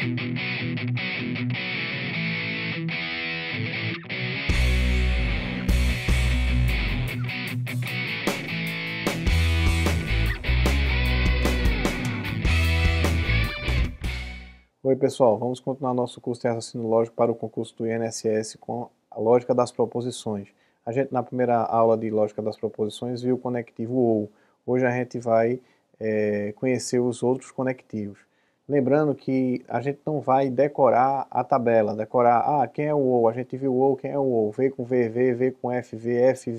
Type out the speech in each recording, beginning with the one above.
Oi pessoal, vamos continuar nosso curso de raciocínio lógico para o concurso do INSS com a lógica das proposições. A gente na primeira aula de lógica das proposições viu o conectivo OU. Hoje a gente vai conhecer os outros conectivos. Lembrando que a gente não vai decorar a tabela, quem é o OU, a gente viu o OU, quem é o OU, V com V, V com F, VF,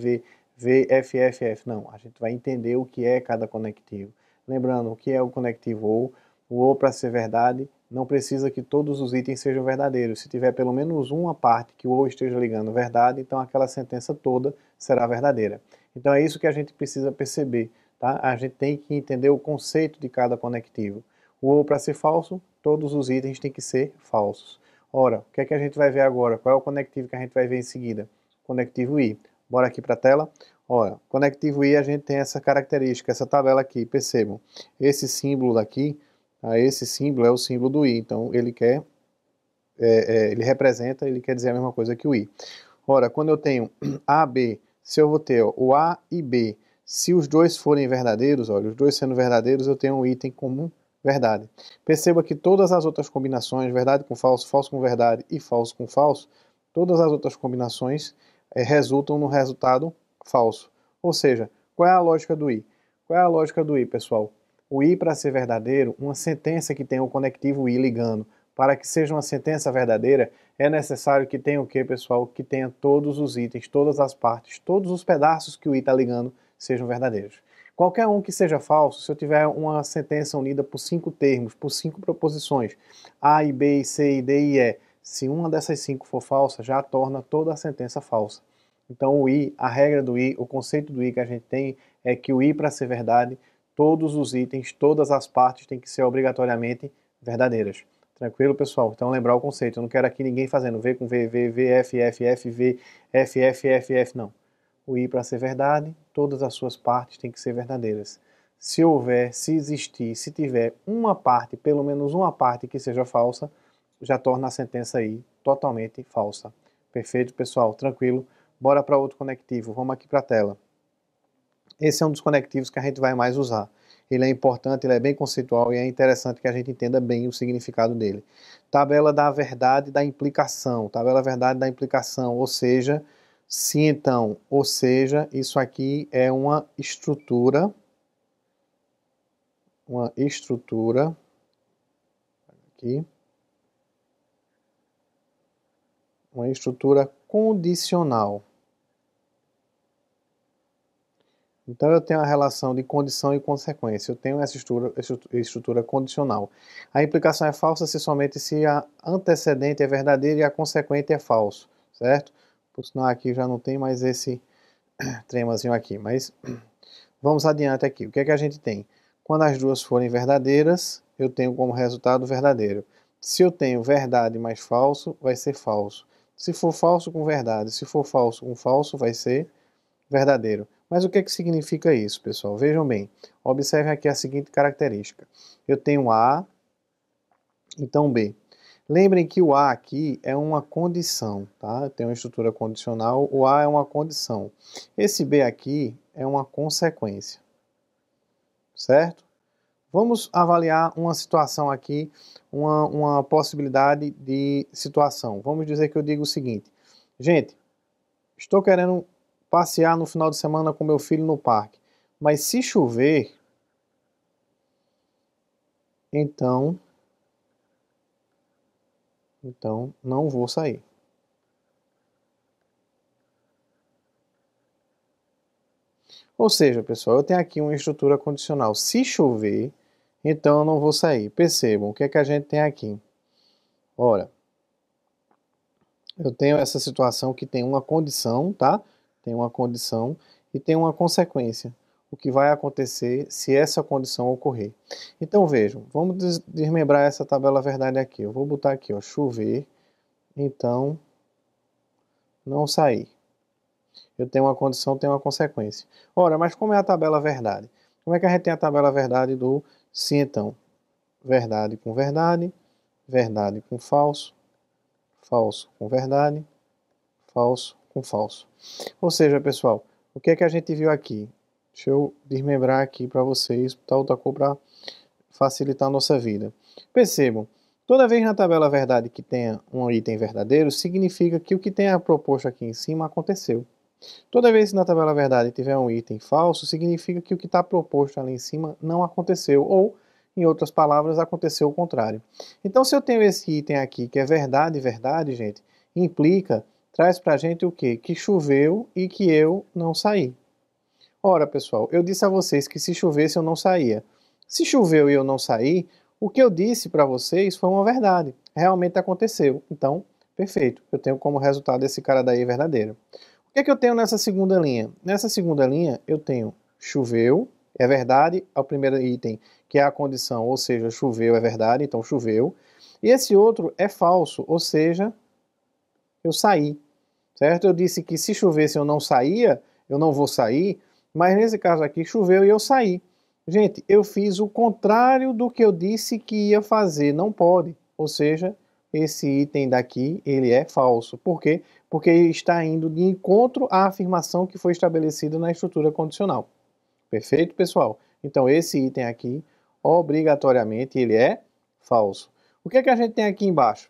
V, F, F, F. Não, a gente vai entender o que é cada conectivo. Lembrando, o que é o conectivo OU? O OU, para ser verdade, não precisa que todos os itens sejam verdadeiros. Se tiver pelo menos uma parte que o OU esteja ligando verdade, então aquela sentença toda será verdadeira. Então é isso que a gente precisa perceber, tá? A gente tem que entender o conceito de cada conectivo. O OU, para ser falso, todos os itens têm que ser falsos. Ora, o que é que a gente vai ver agora? Qual é o conectivo que a gente vai ver em seguida? Conectivo I. Bora aqui para a tela. Ora, conectivo I a gente tem essa característica, essa tabela aqui, percebam. Esse símbolo daqui, esse símbolo é o símbolo do I, então ele quer, ele quer dizer a mesma coisa que o I. Ora, quando eu tenho A, B, se eu vou ter o A e B, se os dois forem verdadeiros, olha, os dois sendo verdadeiros, eu tenho um item comum, verdade. Perceba que todas as outras combinações, verdade com falso, falso com verdade e falso com falso, todas as outras combinações resultam no resultado falso. Ou seja, qual é a lógica do I? Qual é a lógica do I, pessoal? O I, para ser verdadeiro, uma sentença que tenha o conectivo I ligando, para que seja uma sentença verdadeira, é necessário que tenha o que, pessoal? Que tenha todos os itens, todas as partes, todos os pedaços que o I está ligando sejam verdadeiros. Qualquer um que seja falso, se eu tiver uma sentença unida por 5 termos, por 5 proposições, A e B, e C, e D e E, se uma dessas 5 for falsa, já torna toda a sentença falsa. Então o I, a regra do I, o conceito do I que a gente tem é que o I, para ser verdade, todos os itens, todas as partes têm que ser obrigatoriamente verdadeiras. Tranquilo, pessoal? Então lembrar o conceito. Eu não quero aqui ninguém fazendo V com V, V, V, F, F, F, V, F, F, F, F, não. O I, para ser verdade, todas as suas partes têm que ser verdadeiras. Se houver, se existir, se tiver uma parte, pelo menos uma parte que seja falsa, já torna a sentença aí totalmente falsa. Perfeito, pessoal? Tranquilo? Bora para outro conectivo. Vamos aqui para a tela. Esse é um dos conectivos que a gente vai mais usar. Ele é importante, ele é bem conceitual e é interessante que a gente entenda bem o significado dele. Tabela da verdade da implicação. Tabela verdade da implicação, ou seja, se então, ou seja, isso aqui é uma estrutura aqui, uma estrutura condicional. Então eu tenho a relação de condição e consequência, eu tenho essa estrutura condicional. A implicação é falsa se a antecedente é verdadeira e a consequente é falso, certo? Por sinal aqui já não tem mais esse tremazinho aqui, mas vamos adiante aqui. O que é que a gente tem? Quando as duas forem verdadeiras, eu tenho como resultado verdadeiro. Se eu tenho verdade mais falso, vai ser falso. Se for falso com verdade, se for falso com falso, vai ser verdadeiro. Mas o que é que significa isso, pessoal? Vejam bem. Observem aqui a seguinte característica. Eu tenho A, então B. Lembrem que o A aqui é uma condição, tá? Eu tenho uma estrutura condicional, o A é uma condição. Esse B aqui é uma consequência, certo? Vamos avaliar uma situação aqui, uma possibilidade de situação. Vamos dizer que eu digo o seguinte. Gente, estou querendo passear no final de semana com meu filho no parque, mas se chover, então não vou sair. Ou seja, pessoal, eu tenho aqui uma estrutura condicional. Se chover, então eu não vou sair. Percebam, o que é que a gente tem aqui? Ora, eu tenho essa situação que tem uma condição, tá? Tem uma condição e tem uma consequência. O que vai acontecer se essa condição ocorrer. Então vejam, vamos desmembrar essa tabela verdade aqui. Eu vou botar aqui, ó, chover, então não sair. Eu tenho uma condição, tenho uma consequência. Ora, mas como é a tabela verdade? Como é que a gente tem a tabela verdade do se então? Verdade com verdade, verdade com falso, falso com verdade, falso com falso. Ou seja, pessoal, o que é que a gente viu aqui? Deixa eu desmembrar aqui para vocês, botar outra cor para facilitar a nossa vida. Percebam, toda vez na tabela verdade que tenha um item verdadeiro, significa que o que tenha proposto aqui em cima aconteceu. Toda vez que na tabela verdade tiver um item falso, significa que o que está proposto ali em cima não aconteceu, ou, em outras palavras, aconteceu o contrário. Então, se eu tenho esse item aqui, que é verdade, verdade, gente, implica, traz pra gente o quê? Que choveu e que eu não saí. Ora, pessoal, eu disse a vocês que se chovesse eu não saía. Se choveu e eu não saí, o que eu disse para vocês foi uma verdade. Realmente aconteceu. Então, perfeito. Eu tenho como resultado esse cara daí verdadeiro. O que é que eu tenho nessa segunda linha? Nessa segunda linha, eu tenho choveu, é verdade, é o primeiro item, que é a condição, ou seja, choveu é verdade, então choveu. E esse outro é falso, ou seja, eu saí, certo? Eu disse que se chovesse eu não saía, eu não vou sair, mas nesse caso aqui choveu e eu saí. Gente, eu fiz o contrário do que eu disse que ia fazer, não pode. Ou seja, esse item daqui, ele é falso. Por quê? Porque ele está indo de encontro à afirmação que foi estabelecida na estrutura condicional. Perfeito, pessoal? Então, esse item aqui, obrigatoriamente, ele é falso. O que é que a gente tem aqui embaixo?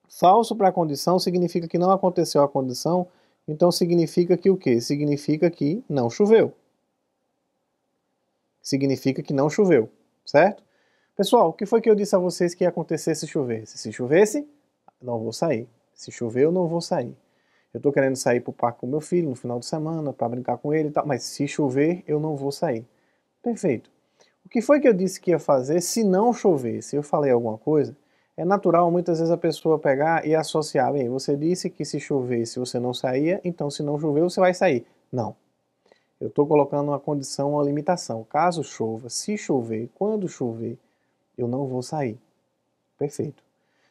Falso para a condição significa que não aconteceu a condição, então significa que o quê? Significa que não choveu. Significa que não choveu, certo? Pessoal, o que foi que eu disse a vocês que ia acontecer se chovesse? Se chovesse, não vou sair. Se chover, eu não vou sair. Eu estou querendo sair para o parque com meu filho no final de semana, para brincar com ele e tal, mas se chover, eu não vou sair. Perfeito. O que foi que eu disse que ia fazer se não chovesse? Eu falei alguma coisa? É natural muitas vezes a pessoa pegar e associar. Bem, você disse que se chovesse você não saía, então se não chover você vai sair. Não. Eu estou colocando uma condição, uma limitação. Caso chova, se chover, quando chover, eu não vou sair. Perfeito.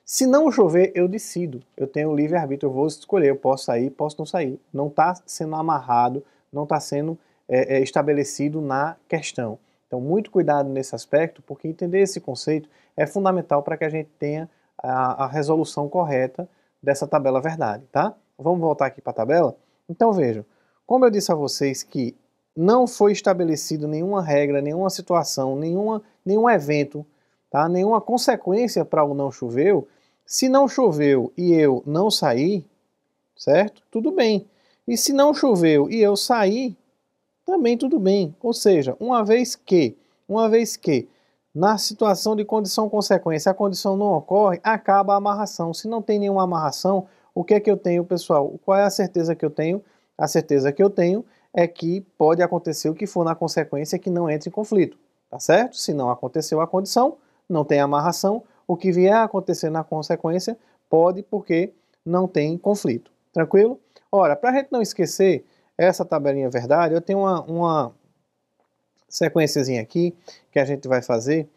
Se não chover, eu decido. Eu tenho livre-arbítrio, eu vou escolher. Eu posso sair, posso não sair. Não está sendo amarrado, não está sendo estabelecido na questão. Então, muito cuidado nesse aspecto, porque entender esse conceito é fundamental para que a gente tenha a resolução correta dessa tabela verdade, tá? Vamos voltar aqui para a tabela? Então, vejam. Como eu disse a vocês que não foi estabelecido nenhuma regra, nenhuma situação, nenhum evento, tá? Nenhuma consequência para o não choveu, se não choveu e eu não saí, certo? Tudo bem. E se não choveu e eu saí, também tudo bem. Ou seja, uma vez que na situação de condição-consequência a condição não ocorre, acaba a amarração. Se não tem nenhuma amarração, o que é que eu tenho, pessoal? Qual é a certeza que eu tenho? A certeza que eu tenho é que pode acontecer o que for na consequência que não entre em conflito, tá certo? Se não aconteceu a condição, não tem amarração, o que vier a acontecer na consequência pode porque não tem conflito, tranquilo? Ora, para a gente não esquecer essa tabelinha verdade, eu tenho uma sequenciazinha aqui que a gente vai fazer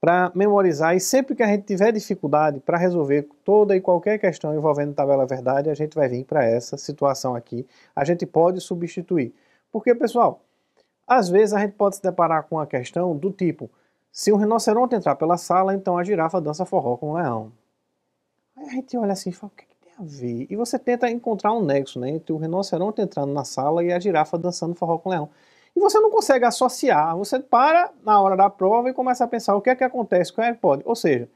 para memorizar, e sempre que a gente tiver dificuldade para resolver toda e qualquer questão envolvendo tabela verdade, a gente vai vir para essa situação aqui. A gente pode substituir. Porque, pessoal, às vezes a gente pode se deparar com uma questão do tipo, se um rinoceronte entrar pela sala, então a girafa dança forró com o leão. Aí a gente olha assim e fala, o que tem a ver? E você tenta encontrar um nexo, né, entre o rinoceronte entrando na sala e a girafa dançando forró com o leão. E você não consegue associar, você para na hora da prova e começa a pensar o que é que acontece, qual é que pode. Ou seja,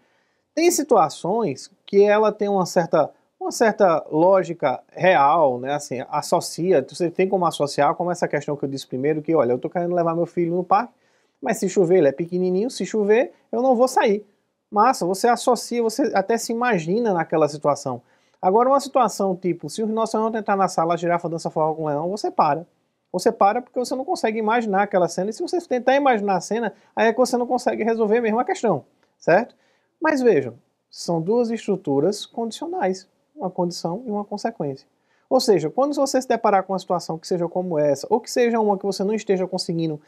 tem situações que ela tem uma certa lógica real, né, assim, associa, você tem como associar, como essa questão que eu disse primeiro, que olha, eu tô querendo levar meu filho no parque, mas se chover, ele é pequenininho, se chover, eu não vou sair. Massa, você associa, você até se imagina naquela situação. Agora, uma situação tipo, se o rinoceronte entrar na sala, a girafa dança forró com o leão, você para. Você para porque você não consegue imaginar aquela cena, e se você tentar imaginar a cena, aí é que você não consegue resolver mesmo a questão, certo? Mas vejam, são duas estruturas condicionais, uma condição e uma consequência. Ou seja, quando você se deparar com uma situação que seja como essa, ou que seja uma que você não esteja conseguindo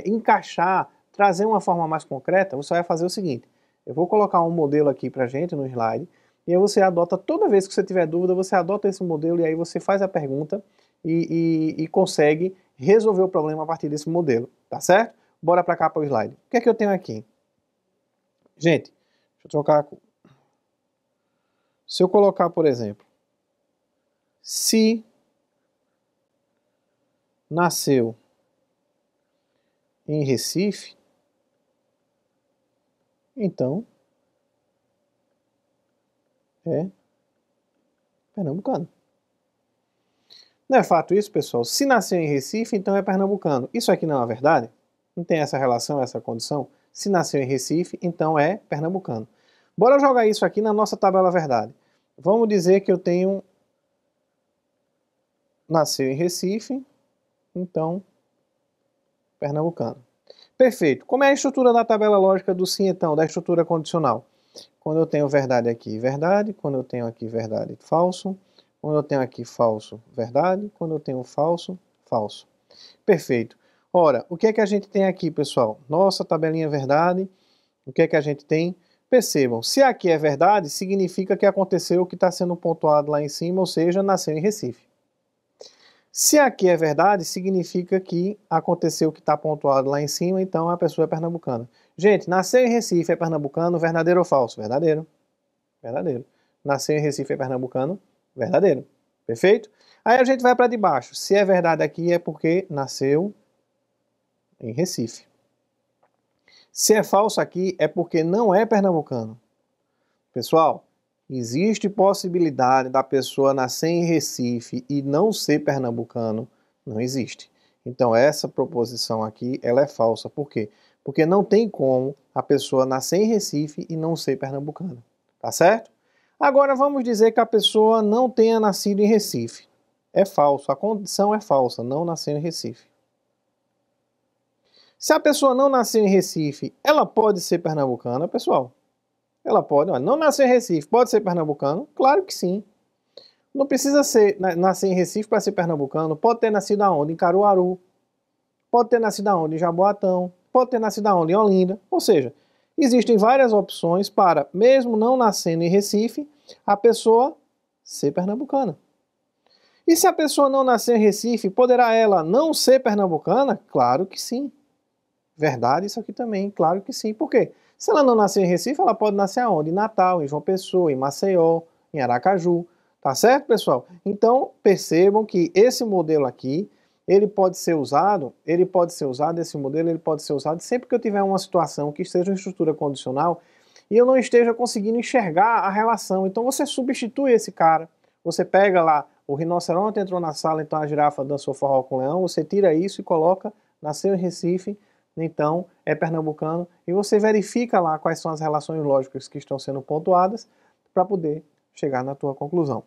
encaixar, trazer uma forma mais concreta, você vai fazer o seguinte, eu vou colocar um modelo aqui pra gente no slide, e aí você adota, toda vez que você tiver dúvida, você adota esse modelo e aí você faz a pergunta e consegue resolver o problema a partir desse modelo, tá certo? Bora pra cá para o slide. O que é que eu tenho aqui? Gente, deixa eu trocar Se eu colocar, por exemplo, se nasceu em Recife, então é pernambucano. Não é fato isso, pessoal? Se nasceu em Recife, então é pernambucano. Isso aqui não é verdade? Não tem essa relação, essa condição? Se nasceu em Recife, então é pernambucano. Bora jogar isso aqui na nossa tabela verdade. Vamos dizer que eu tenho... Nasceu em Recife, então pernambucano. Perfeito. Como é a estrutura da tabela lógica do sim, então, da estrutura condicional? Quando eu tenho verdade aqui, verdade. Quando eu tenho aqui verdade, falso. Quando eu tenho aqui falso, verdade. Quando eu tenho falso, falso. Perfeito. Ora, o que é que a gente tem aqui, pessoal? Nossa tabelinha verdade. O que é que a gente tem? Percebam, se aqui é verdade, significa que aconteceu o que está sendo pontuado lá em cima, ou seja, nasceu em Recife. Se aqui é verdade, significa que aconteceu o que está pontuado lá em cima, então a pessoa é pernambucana. Gente, nasceu em Recife é pernambucano, verdadeiro ou falso? Verdadeiro. Verdadeiro. Nasceu em Recife é pernambucano, verdadeiro. Perfeito? Aí a gente vai para de baixo. Se é verdade aqui é porque nasceu em Recife. Se é falso aqui é porque não é pernambucano. Pessoal, existe possibilidade da pessoa nascer em Recife e não ser pernambucano? Não existe. Então essa proposição aqui, ela é falsa. Por quê? Porque não tem como a pessoa nascer em Recife e não ser pernambucano. Tá certo? Agora vamos dizer que a pessoa não tenha nascido em Recife. É falso, a condição é falsa, não nasceu em Recife. Se a pessoa não nasceu em Recife, ela pode ser pernambucana, pessoal? Ela pode, olha, não nasceu em Recife, pode ser pernambucano? Claro que sim. Não precisa nascer em Recife para ser pernambucano. Pode ter nascido aonde? Em Caruaru. Pode ter nascido aonde? Em Jaboatão. Pode ter nascido aonde? Em Olinda. Ou seja, existem várias opções para, mesmo não nascendo em Recife, a pessoa ser pernambucana. E se a pessoa não nascer em Recife, poderá ela não ser pernambucana? Claro que sim. Verdade isso aqui também, claro que sim. Por quê? Se ela não nascer em Recife, ela pode nascer aonde? Em Natal, em João Pessoa, em Maceió, em Aracaju. Tá certo, pessoal? Então, percebam que esse modelo aqui, ele pode ser usado, esse modelo ele pode ser usado sempre que eu tiver uma situação que esteja em estrutura condicional e eu não esteja conseguindo enxergar a relação. Então, você substitui esse cara. Você pega lá, o rinoceronte entrou na sala, então a girafa dançou forró com o leão, você tira isso e coloca, nasceu em Recife, então é pernambucano, e você verifica lá quais são as relações lógicas que estão sendo pontuadas para poder chegar na tua conclusão.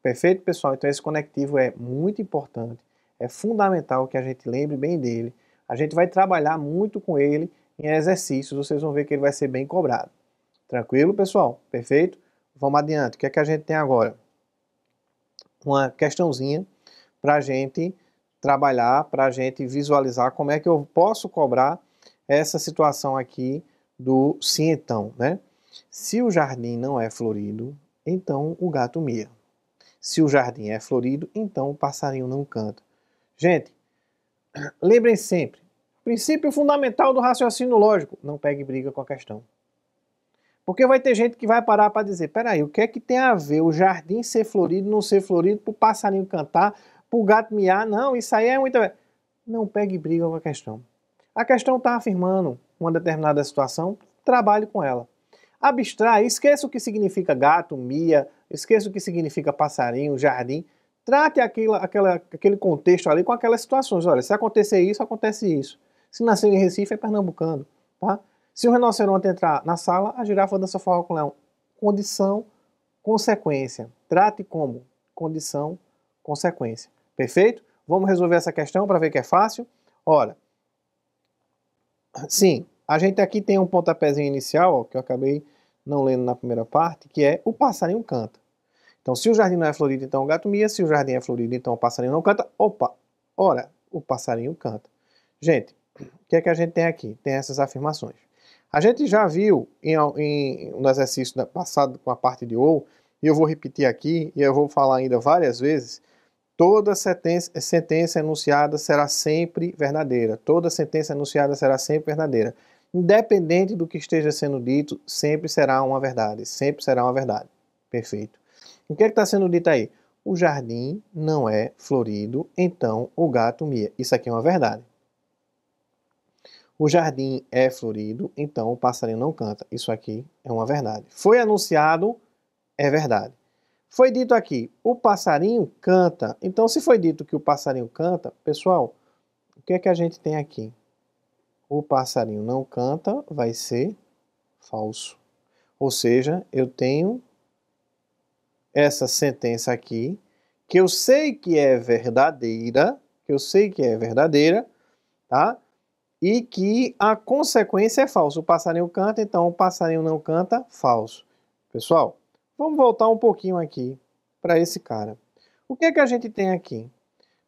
Perfeito, pessoal? Então esse conectivo é muito importante, é fundamental que a gente lembre bem dele. A gente vai trabalhar muito com ele em exercícios, vocês vão ver que ele vai ser bem cobrado. Tranquilo, pessoal? Perfeito? Vamos adiante. O que é que a gente tem agora? Uma questãozinha para a gente trabalhar, para a gente visualizar como é que eu posso cobrar essa situação aqui do sim então, né? Se o jardim não é florido, então o gato mia. Se o jardim é florido, então o passarinho não canta. Gente, lembrem sempre, princípio fundamental do raciocínio lógico, não pegue briga com a questão. Porque vai ter gente que vai parar para dizer, peraí, o que é que tem a ver o jardim ser florido, não ser florido, para o passarinho cantar, para o gato miar? Não, isso aí é muita... Não pegue briga com a questão. A questão está afirmando uma determinada situação, trabalhe com ela. Abstrai, esqueça o que significa gato, mia, esqueça o que significa passarinho, jardim. Trate aquele contexto ali com aquelas situações. Olha, se acontecer isso, acontece isso. Se nascer em Recife, é pernambucano, tá? Se o rinoceronte entrar na sala, a girafa dança forró com o leão. Condição, consequência. Trate como condição, consequência. Perfeito? Vamos resolver essa questão para ver que é fácil? Ora, sim, a gente aqui tem um pontapézinho inicial, ó, que eu acabei não lendo na primeira parte, que é o passarinho canta. Então, se o jardim não é florido, então o gato mia. Se o jardim é florido, então o passarinho não canta. Opa! Ora, o passarinho canta. Gente, o que é que a gente tem aqui? Tem essas afirmações. A gente já viu no exercício passado com a parte de ou, e eu vou repetir aqui, e eu vou falar ainda várias vezes, toda sentença enunciada será sempre verdadeira. Toda sentença enunciada será sempre verdadeira. Independente do que esteja sendo dito, sempre será uma verdade. Sempre será uma verdade. Perfeito. O que é que está sendo dito aí? O jardim não é florido, então o gato mia. Isso aqui é uma verdade. O jardim é florido, então o passarinho não canta. Isso aqui é uma verdade. Foi anunciado, é verdade. Foi dito aqui, o passarinho canta. Então, se foi dito que o passarinho canta, pessoal, o que é que a gente tem aqui? O passarinho não canta, vai ser falso. Ou seja, eu tenho essa sentença aqui, que eu sei que é verdadeira, tá? E que a consequência é falsa. O passarinho canta, então o passarinho não canta, falso. Pessoal, vamos voltar um pouquinho aqui para esse cara. O que é que a gente tem aqui?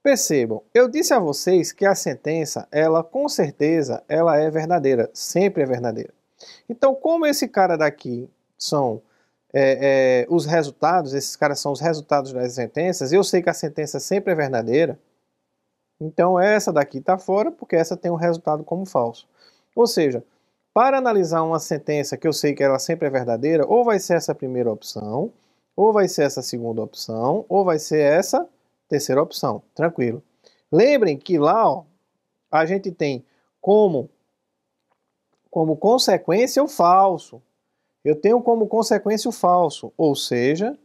Percebam, eu disse a vocês que a sentença, ela com certeza, ela é verdadeira, sempre é verdadeira. Então, como esse cara daqui são os resultados, esses caras são os resultados das sentenças, eu sei que a sentença sempre é verdadeira, então essa daqui está fora, porque essa tem um resultado como falso. Ou seja, para analisar uma sentença que eu sei que ela sempre é verdadeira, ou vai ser essa primeira opção, ou vai ser essa segunda opção, ou vai ser essa terceira opção. Tranquilo. Lembrem que lá, ó, a gente tem como consequência o falso. Eu tenho como consequência o falso, ou seja,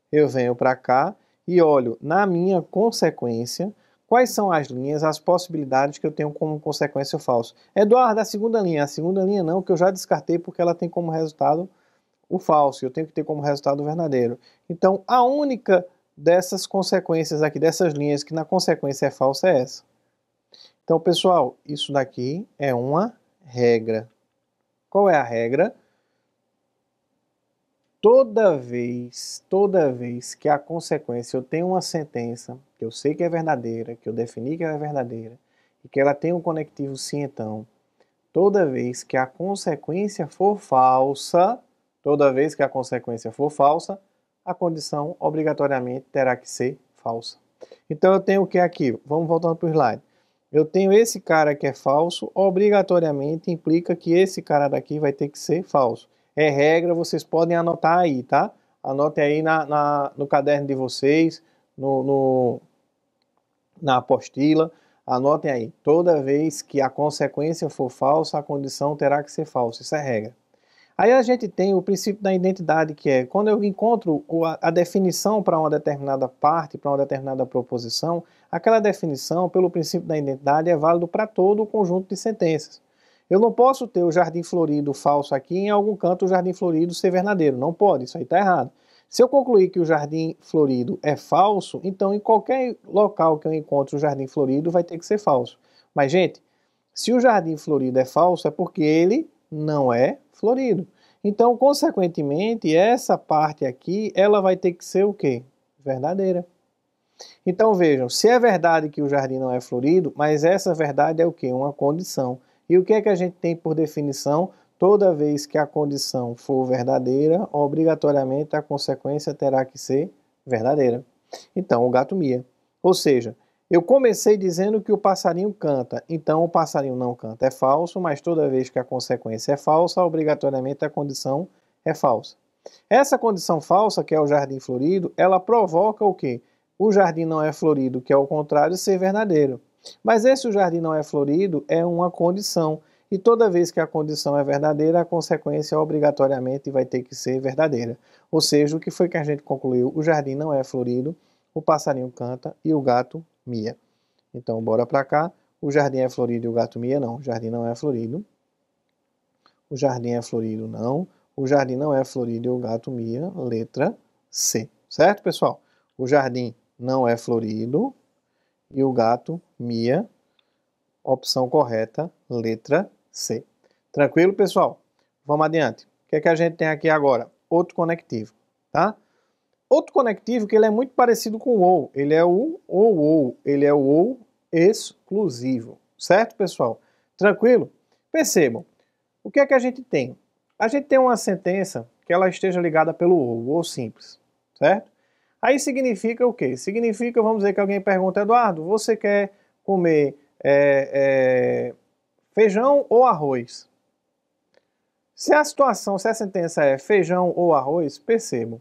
eu venho para cá e olho na minha consequência quais são as linhas, as possibilidades que eu tenho como consequência o falso. Eduardo, a segunda linha não, que eu já descartei porque ela tem como resultado o falso, eu tenho que ter como resultado o verdadeiro. Então, a única dessas consequências aqui, dessas linhas que na consequência é falsa é essa. Então, pessoal, isso daqui é uma regra. Qual é a regra? Toda vez que a consequência, eu tenho uma sentença que eu sei que é verdadeira, que eu defini que ela é verdadeira, e que ela tem um conectivo sim, então, toda vez que a consequência for falsa, a condição obrigatoriamente terá que ser falsa. Então eu tenho o que aqui? Vamos voltando para o slide. Eu tenho esse cara que é falso, obrigatoriamente implica que esse cara daqui vai ter que ser falso. É regra, vocês podem anotar aí, tá? Anotem aí no caderno de vocês, na apostila, anotem aí. Toda vez que a consequência for falsa, a condição terá que ser falsa. Isso é regra. Aí a gente tem o princípio da identidade, que é quando eu encontro a definição para uma determinada parte, para uma determinada proposição, aquela definição, pelo princípio da identidade, é válido para todo o conjunto de sentenças. Eu não posso ter o jardim florido falso aqui e em algum canto o jardim florido ser verdadeiro. Não pode, isso aí está errado. Se eu concluir que o jardim florido é falso, então em qualquer local que eu encontre o jardim florido vai ter que ser falso. Mas, gente, se o jardim florido é falso, é porque ele não é florido. Então, consequentemente, essa parte aqui, ela vai ter que ser o quê? Verdadeira. Então, vejam, se é verdade que o jardim não é florido, mas essa verdade é o quê? Uma condição. E o que é que a gente tem por definição? Toda vez que a condição for verdadeira, obrigatoriamente a consequência terá que ser verdadeira. Então, o gato mia. Ou seja, eu comecei dizendo que o passarinho canta, então o passarinho não canta. É falso, mas toda vez que a consequência é falsa, obrigatoriamente a condição é falsa. Essa condição falsa, que é o jardim florido, ela provoca o quê? O jardim não é florido, que é o contrário, ser verdadeiro. Mas esse jardim não é florido é uma condição. E toda vez que a condição é verdadeira, a consequência obrigatoriamente vai ter que ser verdadeira. Ou seja, o que foi que a gente concluiu? O jardim não é florido, o passarinho canta e o gato mia. Então, bora para cá. O jardim é florido e o gato mia? Não. O jardim não é florido. O jardim é florido? Não. O jardim não é florido e o gato mia? Letra C. Certo, pessoal? O jardim não é florido e o gato mia. Opção correta, letra C. Tranquilo, pessoal? Vamos adiante. O que é que a gente tem aqui agora? Outro conectivo, tá? Outro conectivo que ele é muito parecido com o ou. Ele é o ou. Ele é o ou exclusivo. Certo, pessoal? Tranquilo? Percebam. O que é que a gente tem? A gente tem uma sentença que ela esteja ligada pelo ou simples. Certo? Aí significa o quê? Significa, vamos dizer que alguém pergunta, Eduardo, você quer comer feijão ou arroz? Se a sentença é feijão ou arroz, percebam.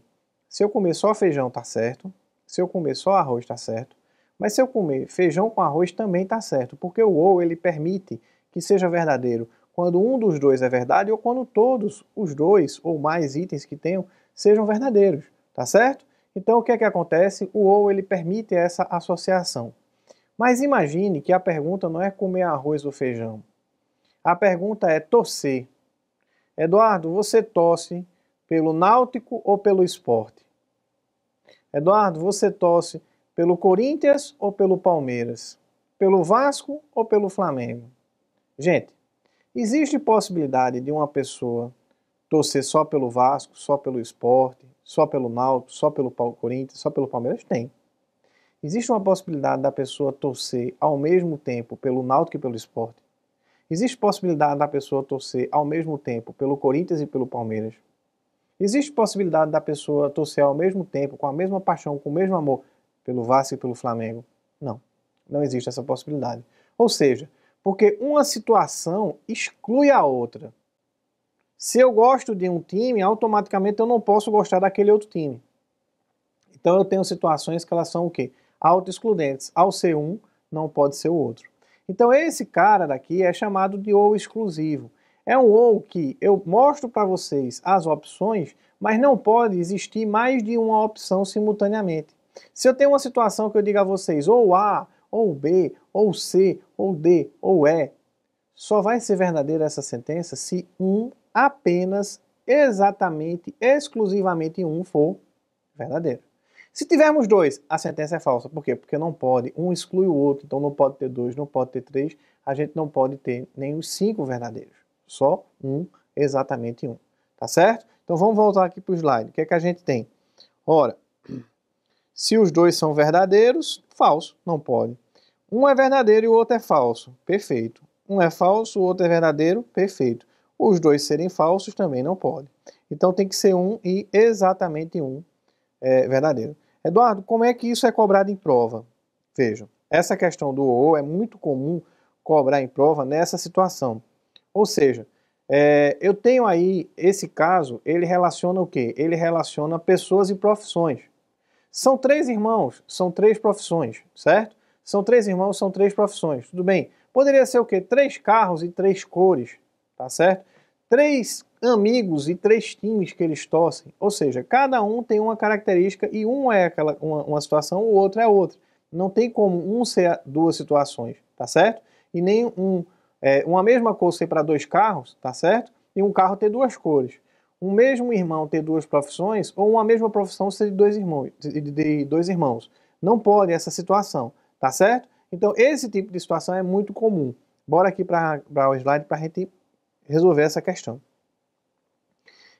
Se eu comer só feijão, tá certo. Se eu comer só arroz, tá certo. Mas se eu comer feijão com arroz, também tá certo, porque o ou ele permite que seja verdadeiro quando um dos dois é verdade ou quando todos os dois ou mais itens que tenham sejam verdadeiros, tá certo? Então o que é que acontece? O ou ele permite essa associação. Mas imagine que a pergunta não é comer arroz ou feijão. A pergunta é torcer. Eduardo, você torce pelo Náutico ou pelo Sport? Eduardo, você torce pelo Corinthians ou pelo Palmeiras? Pelo Vasco ou pelo Flamengo? Gente, existe possibilidade de uma pessoa torcer só pelo Vasco, só pelo Sport, só pelo Náutico, só pelo Corinthians, só pelo Palmeiras? Tem. Existe uma possibilidade da pessoa torcer ao mesmo tempo pelo Náutico e pelo Sport? Existe possibilidade da pessoa torcer ao mesmo tempo pelo Corinthians e pelo Palmeiras? Existe possibilidade da pessoa torcer ao mesmo tempo, com a mesma paixão, com o mesmo amor, pelo Vasco e pelo Flamengo? Não. Não existe essa possibilidade. Ou seja, porque uma situação exclui a outra. Se eu gosto de um time, automaticamente eu não posso gostar daquele outro time. Então eu tenho situações que elas são o quê? Auto-excludentes. Ao ser um, não pode ser o outro. Então esse cara daqui é chamado de ou exclusivo. É um ou que eu mostro para vocês as opções, mas não pode existir mais de uma opção simultaneamente. Se eu tenho uma situação que eu digo a vocês ou A, ou B, ou C, ou D, ou E, só vai ser verdadeira essa sentença se um, apenas, exatamente, exclusivamente um for verdadeiro. Se tivermos dois, a sentença é falsa. Por quê? Porque não pode. Um exclui o outro, então não pode ter dois, não pode ter três. A gente não pode ter nem os 5 verdadeiros. Só um, exatamente um. Tá certo? Então vamos voltar aqui para o slide. O que é que a gente tem? Ora, se os dois são verdadeiros, falso, não pode. Um é verdadeiro e o outro é falso. Perfeito. Um é falso, o outro é verdadeiro. Perfeito. Os dois serem falsos também não pode. Então tem que ser um e exatamente um verdadeiro. Eduardo, como é que isso é cobrado em prova? Vejam, essa questão do ou é muito comum cobrar em prova nessa situação. Ou seja, eu tenho aí esse caso, ele relaciona o quê? Ele relaciona pessoas e profissões. São 3 irmãos, são 3 profissões, certo? São 3 irmãos, são 3 profissões, tudo bem. Poderia ser o quê? 3 carros e 3 cores, tá certo? 3 amigos e 3 times que eles torcem. Ou seja, cada um tem uma característica e um é uma situação, o outro é outra. Não tem como um ser 2 situações, tá certo? E nem uma mesma cor ser para 2 carros, tá certo? E um carro ter 2 cores. Um mesmo irmão ter 2 profissões ou uma mesma profissão ser de dois irmãos. Não pode essa situação, tá certo? Então esse tipo de situação é muito comum. Bora aqui para o slide para a gente resolver essa questão.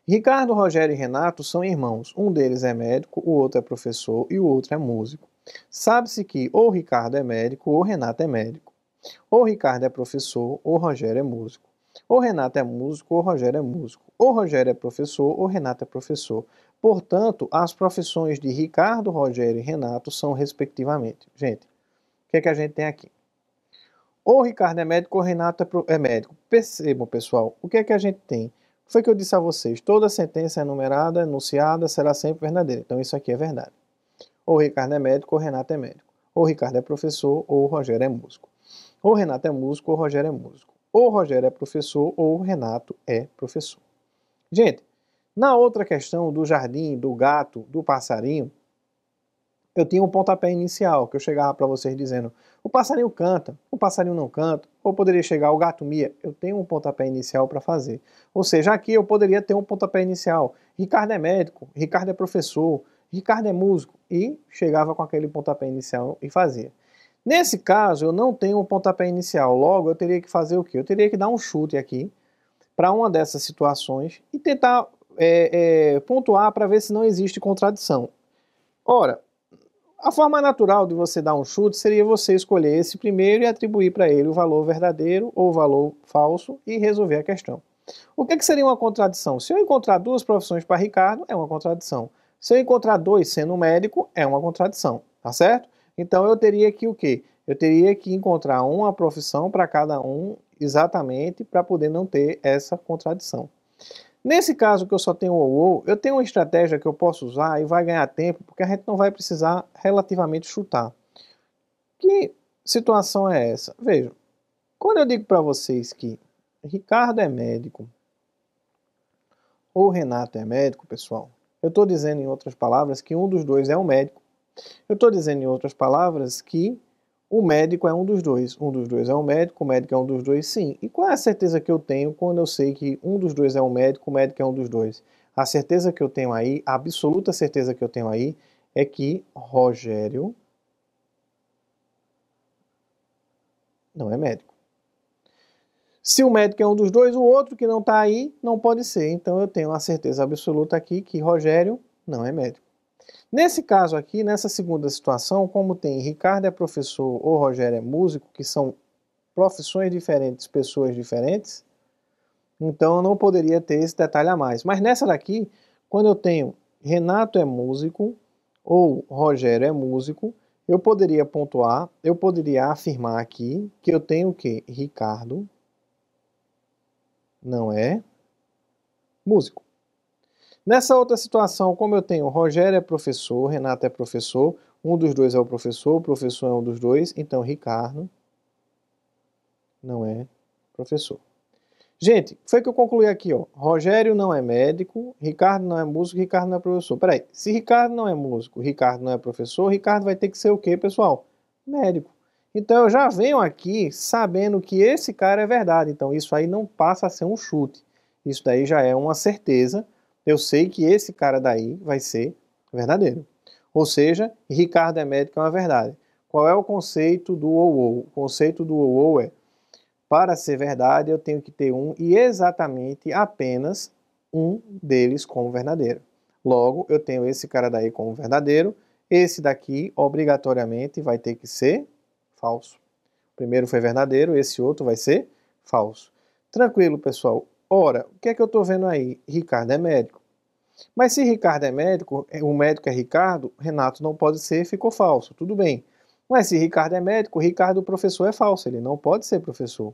Ricardo, Rogério e Renato são irmãos. Um deles é médico, o outro é professor e o outro é músico. Sabe-se que ou Ricardo é médico ou Renato é médico. Ou Ricardo é professor ou Rogério é músico. Ou Renato é músico ou Rogério é músico. Ou Rogério é professor ou Renato é professor. Portanto, as profissões de Ricardo, Rogério e Renato são respectivamente. Gente, o que é que a gente tem aqui? Ou Ricardo é médico ou Renato é médico. Percebam, pessoal, o que é que a gente tem? Foi que eu disse a vocês, toda sentença enumerada, enunciada, será sempre verdadeira. Então isso aqui é verdade. Ou Ricardo é médico ou Renato é médico. Ou Ricardo é professor ou Rogério é músico. Ou Renato é músico ou Rogério é músico. Ou Rogério é professor ou Renato é professor. Gente, na outra questão do jardim, do gato, do passarinho, eu tinha um pontapé inicial, que eu chegava para vocês dizendo, o passarinho canta, o passarinho não canta, ou poderia chegar, o gato mia. Eu tenho um pontapé inicial para fazer. Ou seja, aqui eu poderia ter um pontapé inicial. Ricardo é médico, Ricardo é professor, Ricardo é músico, e chegava com aquele pontapé inicial e fazia. Nesse caso, eu não tenho um pontapé inicial, logo eu teria que fazer o quê? Eu teria que dar um chute aqui para uma dessas situações e tentar pontuar para ver se não existe contradição. Ora, a forma natural de você dar um chute seria você escolher esse primeiro e atribuir para ele o valor verdadeiro ou o valor falso e resolver a questão. O que seria uma contradição? Se eu encontrar 2 profissões para Ricardo, é uma contradição. Se eu encontrar 2 sendo médico, é uma contradição, tá certo? Então eu teria que o quê? Eu teria que encontrar uma profissão para cada um exatamente para poder não ter essa contradição. Nesse caso que eu só tenho ou, eu tenho uma estratégia que eu posso usar e vai ganhar tempo, porque a gente não vai precisar relativamente chutar. Que situação é essa? Vejam, quando eu digo para vocês que Ricardo é médico ou Renato é médico, pessoal, eu estou dizendo em outras palavras que um dos dois é um médico. Eu estou dizendo em outras palavras que o médico é um dos dois. Um dos dois é um médico, o médico é um dos dois, sim. E qual é a certeza que eu tenho quando eu sei que um dos dois é um médico, o médico é um dos dois? A certeza que eu tenho aí, a absoluta certeza que eu tenho aí, é que Rogério não é médico. Se o médico é um dos dois, o outro que não está aí não pode ser. Então eu tenho a certeza absoluta aqui que Rogério não é médico. Nesse caso aqui, nessa segunda situação, como tem Ricardo é professor ou Rogério é músico, que são profissões diferentes, pessoas diferentes, então eu não poderia ter esse detalhe a mais. Mas nessa daqui, quando eu tenho Renato é músico ou Rogério é músico, eu poderia pontuar, eu poderia afirmar aqui que eu tenho o quê? Ricardo não é músico. Nessa outra situação, como eu tenho Rogério é professor, Renato é professor, um dos dois é o professor é um dos dois, então Ricardo não é professor. Gente, foi que eu concluí aqui, ó. Rogério não é médico, Ricardo não é músico, Ricardo não é professor. Peraí, se Ricardo não é músico, Ricardo não é professor, Ricardo vai ter que ser o quê, pessoal? Médico. Então eu já venho aqui sabendo que esse cara é verdade. Então isso aí não passa a ser um chute. Isso daí já é uma certeza. Eu sei que esse cara daí vai ser verdadeiro. Ou seja, Ricardo é médico é uma verdade. Qual é o conceito do ou? O conceito do ou é: para ser verdade, eu tenho que ter um e exatamente apenas um deles como verdadeiro. Logo, eu tenho esse cara daí como verdadeiro, esse daqui obrigatoriamente vai ter que ser falso. O primeiro foi verdadeiro, esse outro vai ser falso. Tranquilo, pessoal? Ora, o que é que eu estou vendo aí? Ricardo é médico. Mas se Ricardo é médico, o médico é Ricardo, Renato não pode ser, ficou falso. Tudo bem. Mas se Ricardo é médico, Ricardo professor é falso, ele não pode ser professor.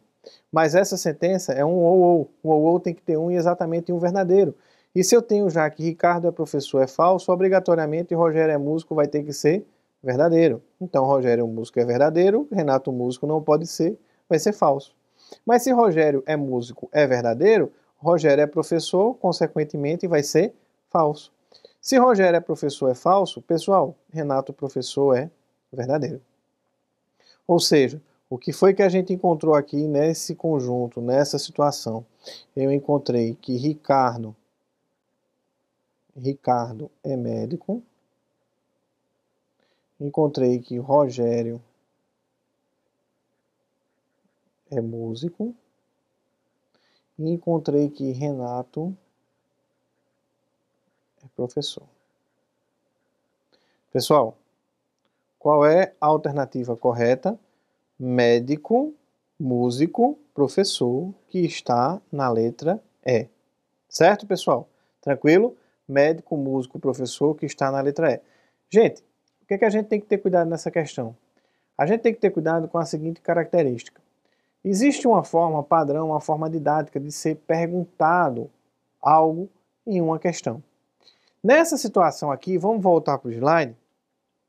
Mas essa sentença é um ou. Um ou tem que ter um e exatamente um verdadeiro. E se eu tenho já que Ricardo é professor é falso, obrigatoriamente Rogério é músico vai ter que ser verdadeiro. Então Rogério músico é verdadeiro, Renato músico não pode ser, vai ser falso. Mas se Rogério é músico é verdadeiro, Rogério é professor, consequentemente vai ser falso. Se Rogério é professor é falso, pessoal, Renato professor é verdadeiro. Ou seja, o que foi que a gente encontrou aqui nesse conjunto, nessa situação? Eu encontrei que Ricardo é médico. Encontrei que Rogério é músico. E encontrei que Renato é professor. Pessoal, qual é a alternativa correta? Médico, músico, professor, que está na letra E. Certo, pessoal? Tranquilo? Médico, músico, professor, que está na letra E. Gente, o que é que a gente tem que ter cuidado nessa questão? A gente tem que ter cuidado com a seguinte característica. Existe uma forma padrão, uma forma didática de ser perguntado algo em uma questão. Nessa situação aqui, vamos voltar para o slide.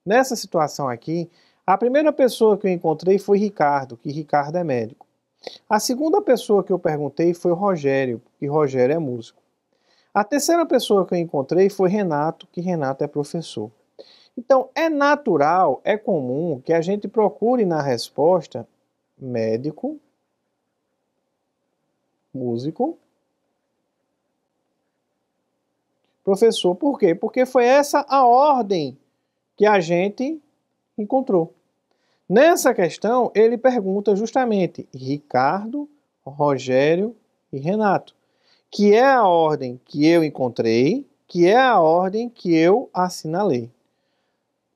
Nessa situação aqui, a primeira pessoa que eu encontrei foi Ricardo, que Ricardo é médico. A segunda pessoa que eu perguntei foi Rogério, que Rogério é músico. A terceira pessoa que eu encontrei foi Renato, que Renato é professor. Então, é natural, é comum que a gente procure na resposta médico, músico, professor. Por quê? Porque foi essa a ordem que a gente encontrou. Nessa questão, ele pergunta justamente Ricardo, Rogério e Renato, que é a ordem que eu encontrei, que é a ordem que eu assinalei.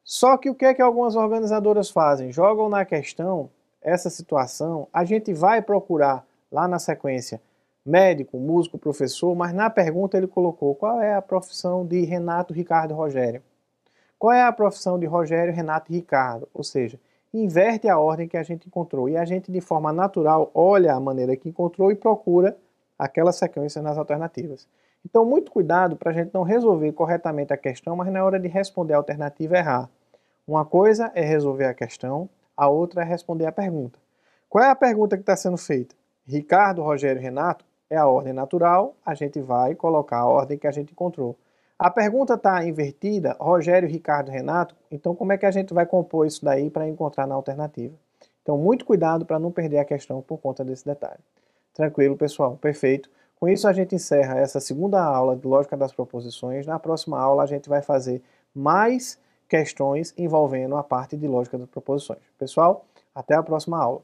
Só que o que é que algumas organizadoras fazem? Jogam na questão essa situação, a gente vai procurar lá na sequência médico, músico, professor, mas na pergunta ele colocou qual é a profissão de Renato, Ricardo e Rogério. Qual é a profissão de Rogério, Renato e Ricardo? Ou seja, inverte a ordem que a gente encontrou e a gente de forma natural olha a maneira que encontrou e procura aquela sequência nas alternativas. Então, muito cuidado para a gente não resolver corretamente a questão, mas na hora de responder a alternativa errar. Uma coisa é resolver a questão, a outra é responder a pergunta. Qual é a pergunta que está sendo feita? Ricardo, Rogério e Renato? É a ordem natural, a gente vai colocar a ordem que a gente encontrou. A pergunta está invertida, Rogério, Ricardo, Renato, então como é que a gente vai compor isso daí para encontrar na alternativa? Então, muito cuidado para não perder a questão por conta desse detalhe. Tranquilo, pessoal? Perfeito. Com isso, a gente encerra essa segunda aula de Lógica das Proposições. Na próxima aula, a gente vai fazer mais questões envolvendo a parte de Lógica das Proposições. Pessoal, até a próxima aula.